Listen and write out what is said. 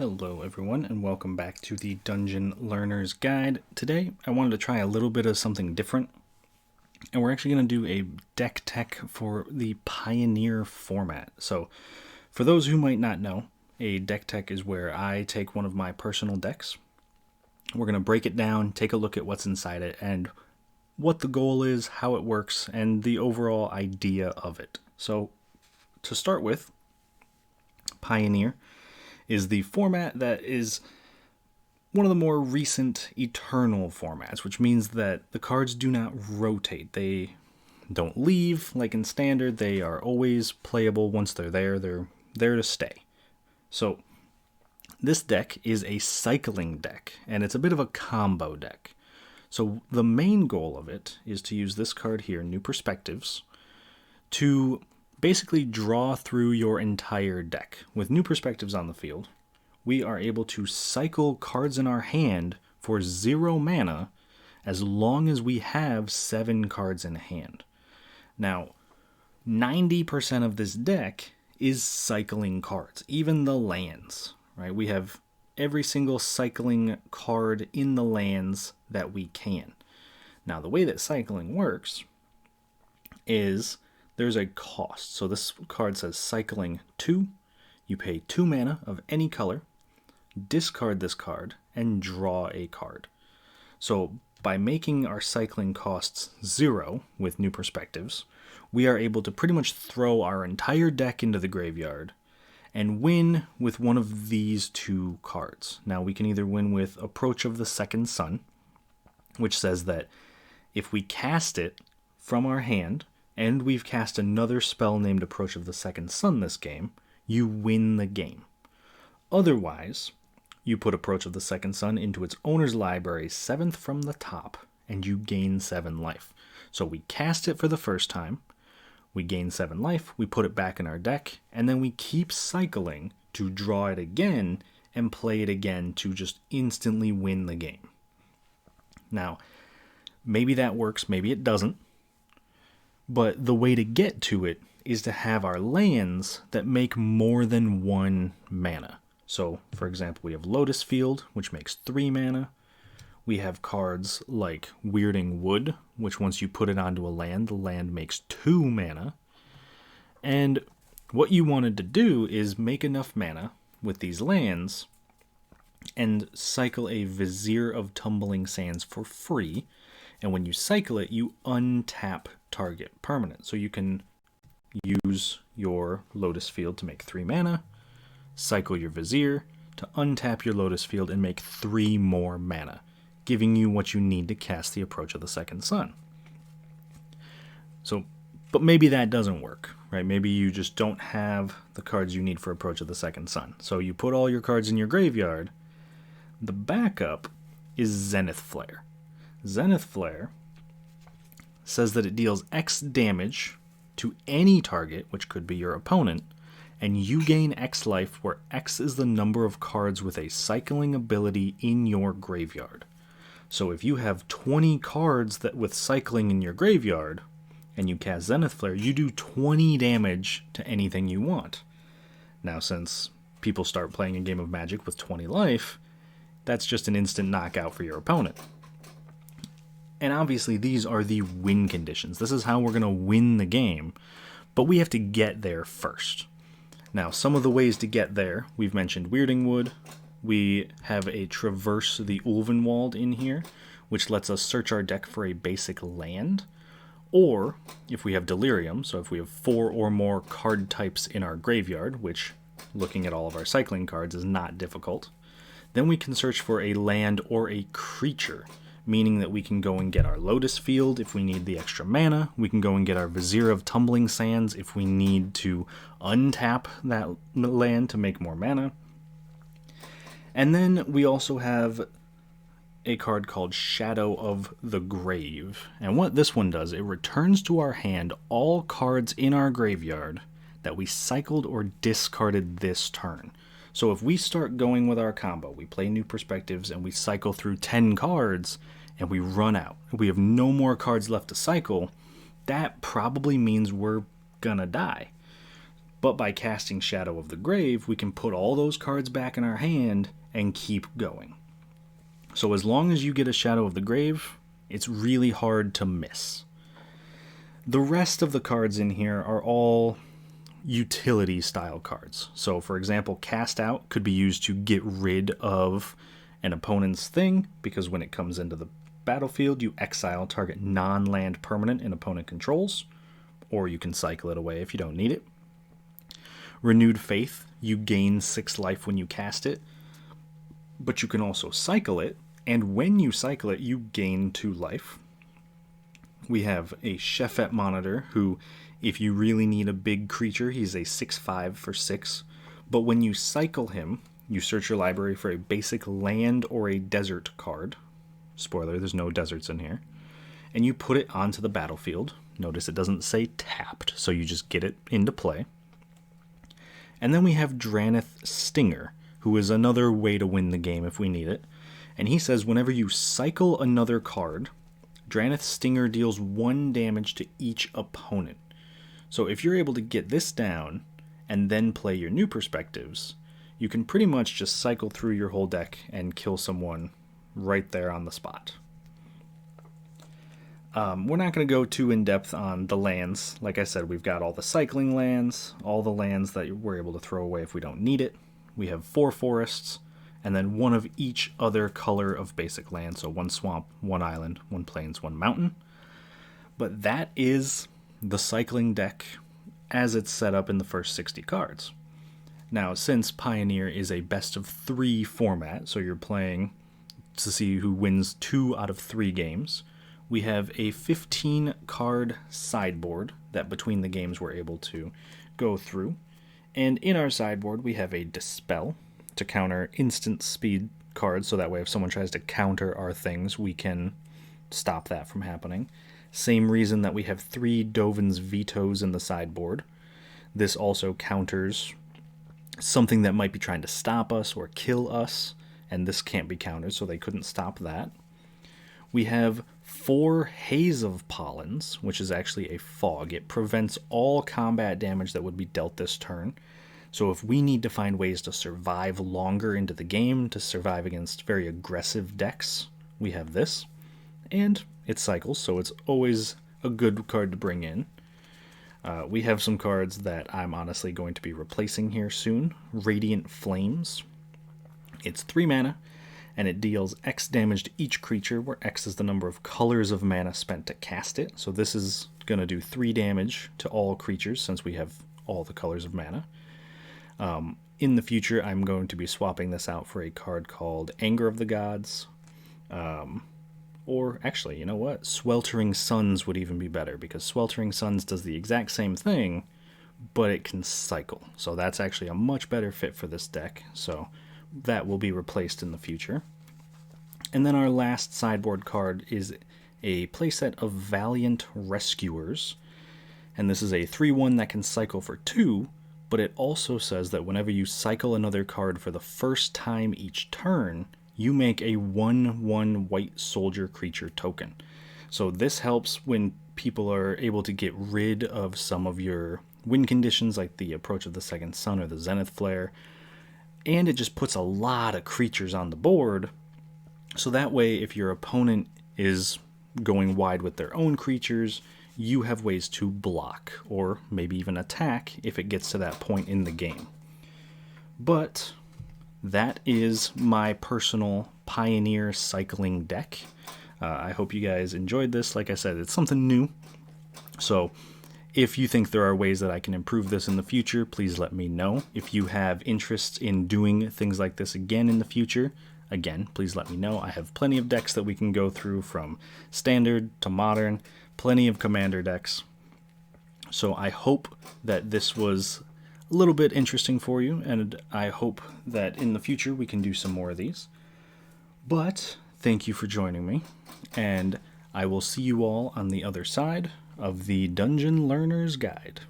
Hello everyone and welcome back to the Dungeon Learner's Guide. Today I wanted to try a little bit of something different, and we're actually going to do a deck tech for the Pioneer format. So for those who might not know, a deck tech is where I take one of my personal decks. We're going to break it down, take a look at what's inside it, and what the goal is, how it works, and the overall idea of it. So to start with, Pioneer is the format that is one of the more recent eternal formats, which means that the cards do not rotate. They don't leave like in Standard. They are always playable once they're there. They're there to stay. So this deck is a cycling deck, and it's a bit of a combo deck. So the main goal of it is to use this card here, New Perspectives, to basically draw through your entire deck. With New Perspectives on the field, we are able to cycle cards in our hand for 0 mana as long as we have 7 cards in hand. Now, 90% of this deck is cycling cards, even the lands, right? We have every single cycling card in the lands that we can. Now, the way that cycling works is there's a cost. So this card says cycling 2. You pay 2 mana of any color, discard this card, and draw a card. So by making our cycling costs 0 with New Perspectives, we are able to pretty much throw our entire deck into the graveyard and win with one of these 2 cards. Now we can either win with Approach of the Second Sun, which says that if we cast it from our hand, and we've cast another spell named Approach of the Second Sun this game, you win the game. Otherwise, you put Approach of the Second Sun into its owner's library 7th from the top, and you gain 7 life. So we cast it for the first time, we gain 7 life, we put it back in our deck, and then we keep cycling to draw it again and play it again to just instantly win the game. Now, maybe that works, maybe it doesn't. But the way to get to it is to have our lands that make more than 1 mana. So, for example, we have Lotus Field, which makes 3 mana. We have cards like Weirding Wood, which once you put it onto a land, the land makes 2 mana. And what you wanted to do is make enough mana with these lands and cycle a Vizier of Tumbling Sands for free. And when you cycle it, you untap target permanent. So you can use your Lotus Field to make 3 mana, cycle your Vizier to untap your Lotus Field and make 3 more mana, giving you what you need to cast the Approach of the Second Sun. So, but maybe that doesn't work, right? Maybe you just don't have the cards you need for Approach of the Second Sun. So you put all your cards in your graveyard. The backup is Zenith Flare. Zenith Flare says that it deals X damage to any target, which could be your opponent, and you gain X life, where X is the number of cards with a cycling ability in your graveyard. So if you have 20 cards that with cycling in your graveyard, and you cast Zenith Flare, you do 20 damage to anything you want. Now, since people start playing a game of Magic with 20 life, that's just an instant knockout for your opponent. And obviously these are the win conditions. This is how we're going to win the game, but we have to get there first. Now, some of the ways to get there, we've mentioned Weirding Wood. We have a Traverse the Ulvenwald in here, which lets us search our deck for a basic land. Or, if we have Delirium, so if we have 4 or more card types in our graveyard, which, looking at all of our cycling cards, is not difficult, then we can search for a land or a creature, meaning that we can go and get our Lotus Field if we need the extra mana. We can go and get our Vizier of Tumbling Sands if we need to untap that land to make more mana. And then we also have a card called Shadow of the Grave. And what this one does, it returns to our hand all cards in our graveyard that we cycled or discarded this turn. So if we start going with our combo, we play New Perspectives and we cycle through 10 cards and we run out, we have no more cards left to cycle, that probably means we're gonna die. But by casting Shadow of the Grave, we can put all those cards back in our hand and keep going. So as long as you get a Shadow of the Grave, it's really hard to miss. The rest of the cards in here are all utility style cards. So for example, Cast Out could be used to get rid of an opponent's thing, because when it comes into the battlefield, you exile target non-land permanent an opponent controls, or you can cycle it away if you don't need it. Renewed Faith, you gain 6 life when you cast it, but you can also cycle it, and when you cycle it, you gain 2 life. We have a Shefet Monitor, who, if you really need a big creature, he's a 6/5 for 6. But when you cycle him, you search your library for a basic land or a desert card. Spoiler, there's no deserts in here. And you put it onto the battlefield. Notice it doesn't say tapped, so you just get it into play. And then we have Draneth Stinger, who is another way to win the game if we need it. And he says whenever you cycle another card, Draneth Stinger deals 1 damage to each opponent. So if you're able to get this down and then play your new perspectives, you can pretty much just cycle through your whole deck and kill someone right there on the spot. We're not going to go too in-depth on the lands. Like I said, we've got all the cycling lands, all the lands that we're able to throw away if we don't need it. We have 4 forests, and then 1 of each other color of basic land. So 1 swamp, 1 island, 1 plains, 1 mountain. But that is the cycling deck as it's set up in the first 60 cards. Now, since Pioneer is a best of 3 format, so you're playing to see who wins 2 out of 3 games, we have a 15 card sideboard that between the games we're able to go through. And in our sideboard, we have a Dispel to counter instant speed cards, so that way if someone tries to counter our things, we can stop that from happening. Same reason that we have 3 Dovin's Vetoes in the sideboard. This also counters something that might be trying to stop us or kill us, and this can't be countered, so they couldn't stop that. We have 4 Haze of Pollens, which is actually a fog. It prevents all combat damage that would be dealt this turn. So if we need to find ways to survive longer into the game, to survive against very aggressive decks, we have this. And it cycles, so it's always a good card to bring in. We have some cards that I'm honestly going to be replacing here soon. Radiant Flames. It's 3 mana, and it deals X damage to each creature, where X is the number of colors of mana spent to cast it. So this is going to do 3 damage to all creatures, since we have all the colors of mana. In the future, I'm going to be swapping this out for a card called Anger of the Gods. Or actually, you know what? Sweltering Suns would even be better, because Sweltering Suns does the exact same thing, but it can cycle. So that's actually a much better fit for this deck. So that will be replaced in the future. And then our last sideboard card is a playset of Valiant Rescuers. And this is a 3/1 that can cycle for 2, but it also says that whenever you cycle another card for the first time each turn, you make a 1/1 white soldier creature token. So this helps when people are able to get rid of some of your win conditions, like the Approach of the Second Sun or the Zenith Flare. And it just puts a lot of creatures on the board. So that way, if your opponent is going wide with their own creatures, you have ways to block, or maybe even attack if it gets to that point in the game. But that is my personal Pioneer cycling deck. I hope you guys enjoyed this. Like I said, it's something new. So if you think there are ways that I can improve this in the future, please let me know. If you have interest in doing things like this again in the future, again, please let me know. I have plenty of decks that we can go through, from standard to modern, plenty of commander decks. So I hope that this was a little bit interesting for you, and I hope that in the future we can do some more of these. But thank you for joining me, and I will see you all on the other side of the Dungeon Learner's Guide.